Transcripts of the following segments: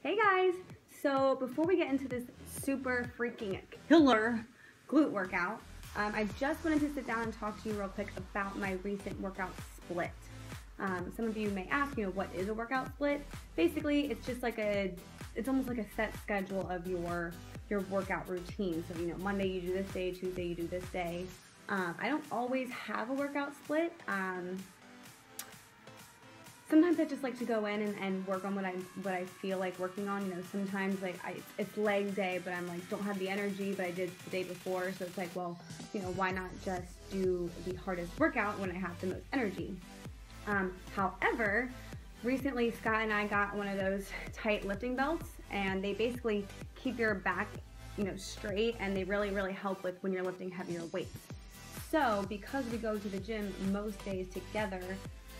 Hey guys! So before we get into this super freaking killer glute workout, I just wanted to sit down and talk to you real quick about my recent workout split. Some of you may ask, what is a workout split? Basically, it's just like it's almost like a set schedule of your workout routine. So, Monday you do this day, Tuesday you do this day. I don't always have a workout split. Sometimes I just like to go in and work on what I feel like working on. Sometimes it's leg day, but I'm like don't have the energy, but I did the day before, so it's like, well, why not just do the hardest workout when I have the most energy? However, recently Scott and I got one of those tight lifting belts, and they basically keep your back, straight, and they really help with when you're lifting heavier weights. So because we go to the gym most days together,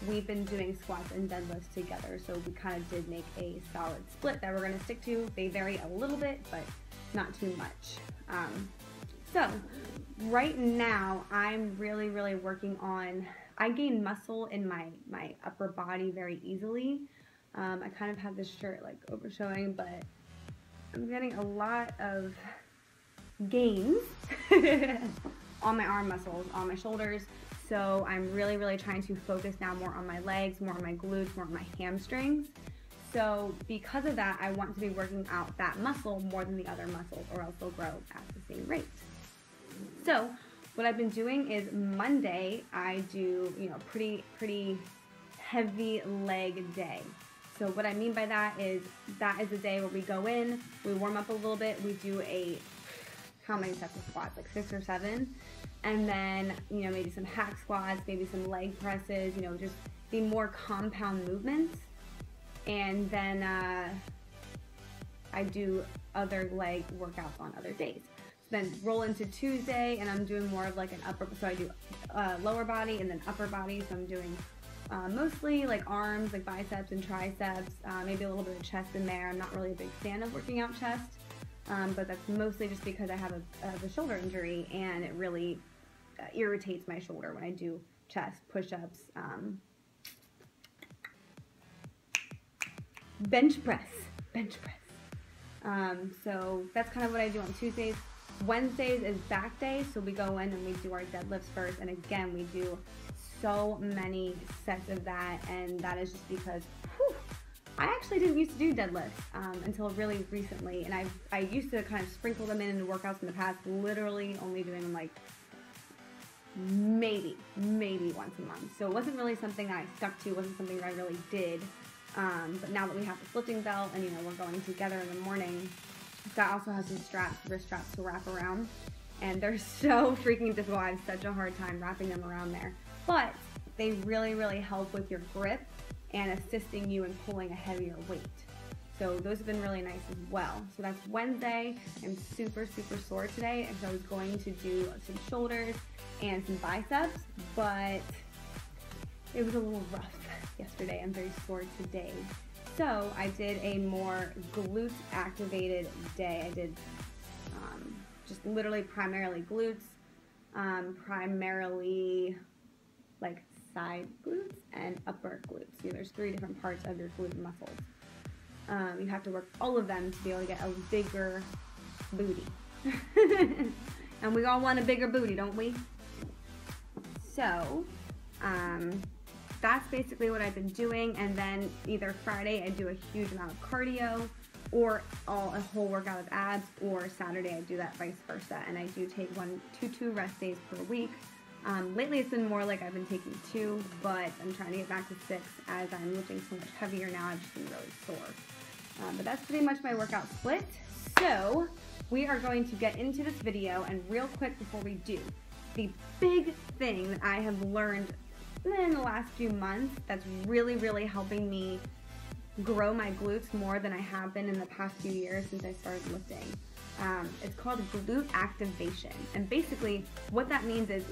we've been doing squats and deadlifts together, so we kind of did make a solid split that we're going to stick to. They vary a little bit, but not too much. So right now I'm really working on, I gain muscle in my upper body very easily. I kind of have this shirt like overshowing, but I'm getting a lot of gains on my arm muscles, on my shoulders. So I'm really trying to focus now more on my legs, more on my glutes, more on my hamstrings. So because of that, I want to be working out that muscle more than the other muscles, or else they'll grow at the same rate. So what I've been doing is Monday, I do, pretty heavy leg day. So what I mean by that is a day where we go in, we warm up a little bit, we do how many sets of squats, like 6 or 7, and then, maybe some hack squats, maybe some leg presses, just the more compound movements, and then I do other leg workouts on other days. So then roll into Tuesday, and I'm doing more of like an upper, so I do lower body and then upper body, so I'm doing mostly like arms, like biceps and triceps, maybe a little bit of chest in there. I'm not really a big fan of working out chest. But that's mostly just because I have a shoulder injury, and it really irritates my shoulder when I do chest, push-ups, bench press. So that's kind of what I do on Tuesdays. Wednesdays is back day, so we go in and we do our deadlifts first, and again, we do so many sets of that, and that is just because, I actually didn't used to do deadlifts until really recently, and I used to kind of sprinkle them in workouts in the past, literally only doing them like maybe once a month. So it wasn't really something that I stuck to, wasn't something that I really did. But now that we have this lifting belt and we're going together in the morning, Scott also has some wrist straps to wrap around, and they're so freaking difficult. I have such a hard time wrapping them around there, but they really help with your grip and assisting you in pulling a heavier weight. So those have been really nice as well. So that's Wednesday. I'm super sore today, and so I was going to do some shoulders and some biceps, but it was a little rough yesterday. I'm very sore today. So I did a more glute activated day. I did just literally primarily glutes, primarily like side glutes and upper glutes. There's 3 different parts of your glute muscles. You have to work all of them to be able to get a bigger booty. And we all want a bigger booty, don't we? So that's basically what I've been doing, and then either Friday I do a huge amount of cardio, or a whole workout of abs, or Saturday I do that vice versa, and I do take 2 rest days per week. Lately it's been more like I've been taking 2, but I'm trying to get back to 6 as I'm lifting so much heavier now. I've just been really sore. But that's pretty much my workout split. So we are going to get into this video, and real quick before we do, the big thing that I have learned in the last few months that's really helping me grow my glutes more than I have been in the past few years since I started lifting. It's called glute activation, and basically what that means is,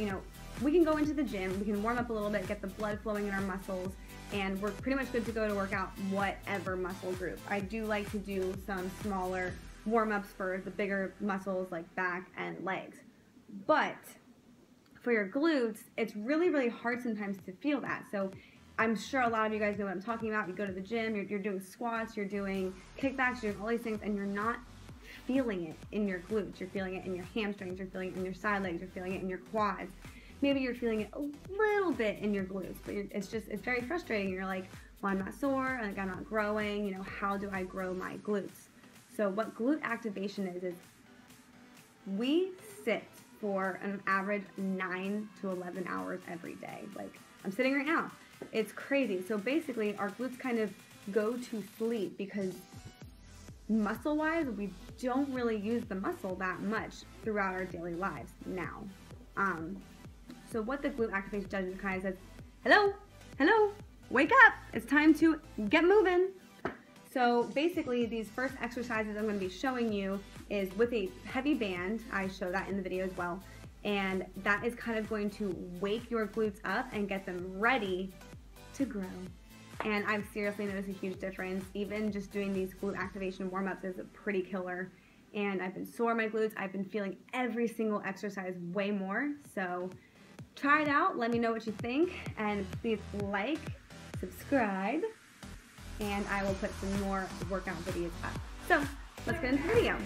we can go into the gym, we can warm up a little bit, get the blood flowing in our muscles, and we're pretty much good to go to work out whatever muscle group. I do like to do some smaller warm-ups for the bigger muscles like back and legs, but for your glutes, it's really hard sometimes to feel that. So I'm sure a lot of you guys know what I'm talking about. You go to the gym, you're doing squats, you're doing kickbacks, you're doing all these things, and you're not feeling it in your glutes. You're feeling it in your hamstrings, you're feeling it in your side legs, you're feeling it in your quads. Maybe you're feeling it a little bit in your glutes, but it's very frustrating. You're like, well, I'm not sore, like I'm not growing, you know, how do I grow my glutes? So what glute activation is we sit for an average 9 to 11 hours every day. Like I'm sitting right now. It's crazy. So basically our glutes kind of go to sleep because muscle-wise, we don't really use the muscle that much throughout our daily lives now. So what the glute activation does is it kind of says, hello, hello, wake up. It's time to get moving. So basically these first exercises I'm going to be showing you is with a heavy band. I show that in the video as well. And that is kind of going to wake your glutes up and get them ready to grow. And I've seriously noticed a huge difference. Even just doing these glute activation warm-ups is a pretty killer. And I've been sore in my glutes. I've been feeling every single exercise way more. So try it out. Let me know what you think. And please like, subscribe, and I will put some more workout videos up. So let's get into the video.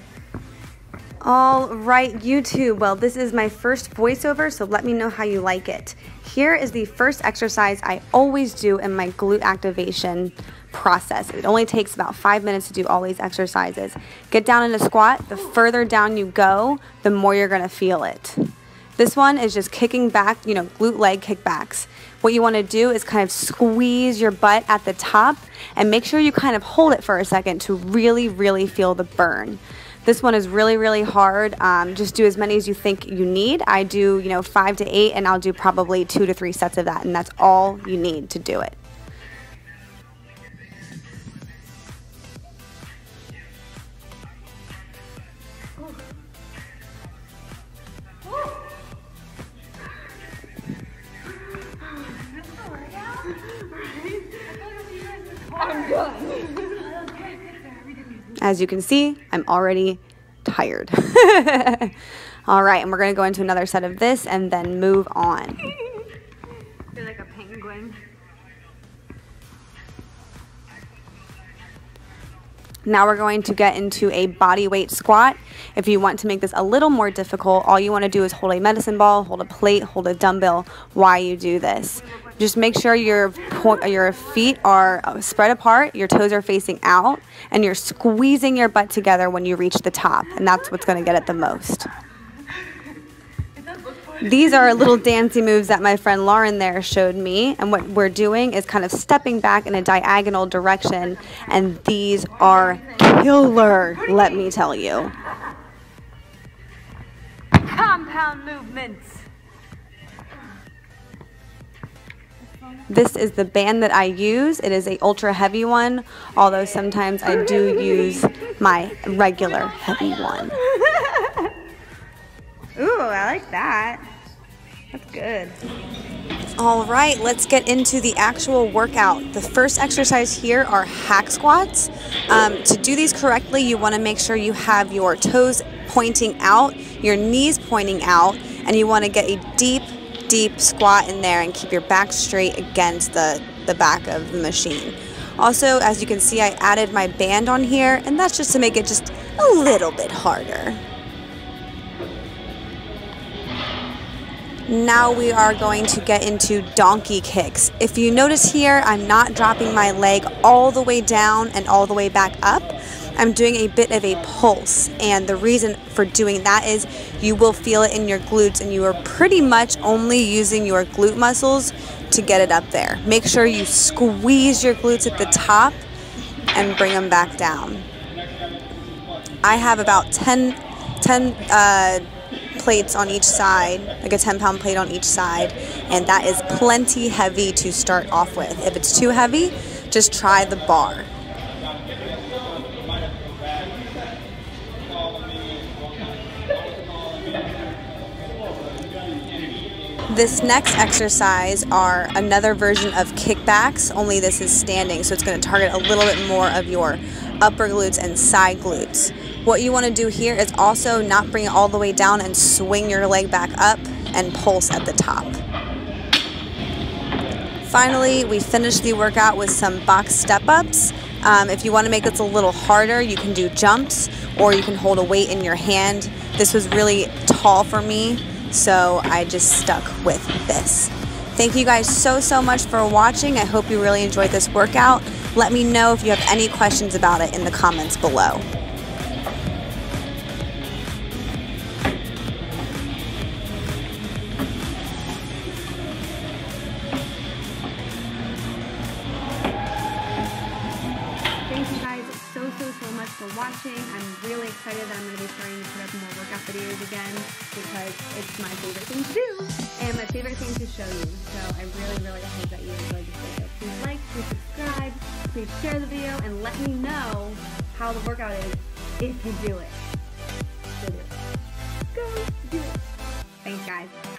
All right, YouTube. Well, this is my first voiceover, so let me know how you like it. Here is the first exercise I always do in my glute activation process. It only takes about 5 minutes to do all these exercises. Get down in a squat. The further down you go, the more you're going to feel it. This one is just kicking back, you know, glute leg kickbacks. What you want to do is kind of squeeze your butt at the top and make sure you kind of hold it for a second to really, really feel the burn. This one is really, really hard. Just do as many as you think you need. I do, 5 to 8, and I'll do probably 2 to 3 sets of that, and that's all you need to do it. I'm done. As you can see, I'm already tired. All right, and we're going to go into another set of this and then move on. You're like a penguin. Now we're going to get into a body weight squat. If you want to make this a little more difficult, all you want to do is hold a medicine ball, hold a plate, hold a dumbbell while you do this. Just make sure your feet are spread apart, your toes are facing out, and you're squeezing your butt together when you reach the top, and that's what's going to get it the most. These are little dancey moves that my friend Lauren there showed me, and what we're doing is kind of stepping back in a diagonal direction, and these are killer, let me tell you. Compound movements. This is the band that I use. It is a ultra heavy one, although sometimes I do use my regular heavy one. Ooh, I like that. That's good. All right, let's get into the actual workout. The first exercise here are hack squats. To do these correctly, you want to make sure you have your toes pointing out, your knees pointing out, and you want to get a deep squat in there and keep your back straight against the back of the machine. Also, as you can see, I added my band on here, and that's just to make it just a little bit harder. Now we are going to get into donkey kicks. If you notice here, I'm not dropping my leg all the way down and all the way back up. I'm doing a bit of a pulse, and the reason for doing that is you will feel it in your glutes, and you are pretty much only using your glute muscles to get it up there. Make sure you squeeze your glutes at the top and bring them back down. I have about 10 plates on each side, like a 10-pound plate on each side, and that is plenty heavy to start off with. If it's too heavy, just try the bar. This next exercise are another version of kickbacks, only this is standing, so it's going to target a little bit more of your upper glutes and side glutes. What you want to do here is also not bring it all the way down and swing your leg back up and pulse at the top. Finally, we finished the workout with some box step-ups. If you want to make this a little harder, you can do jumps or you can hold a weight in your hand. This was really tall for me, so I just stuck with this. Thank you guys so much for watching. I hope you really enjoyed this workout. Let me know if you have any questions about it in the comments below. Thank you guys so much for watching. I'm really excited that I'm going to be starting to put up more workout videos again because it's my favorite thing to do and my favorite thing to show you. So I really hope that you enjoyed this video. Please like, please subscribe, please share the video, and let me know how the workout is if you do it. Go do it. Go do it. Thanks guys.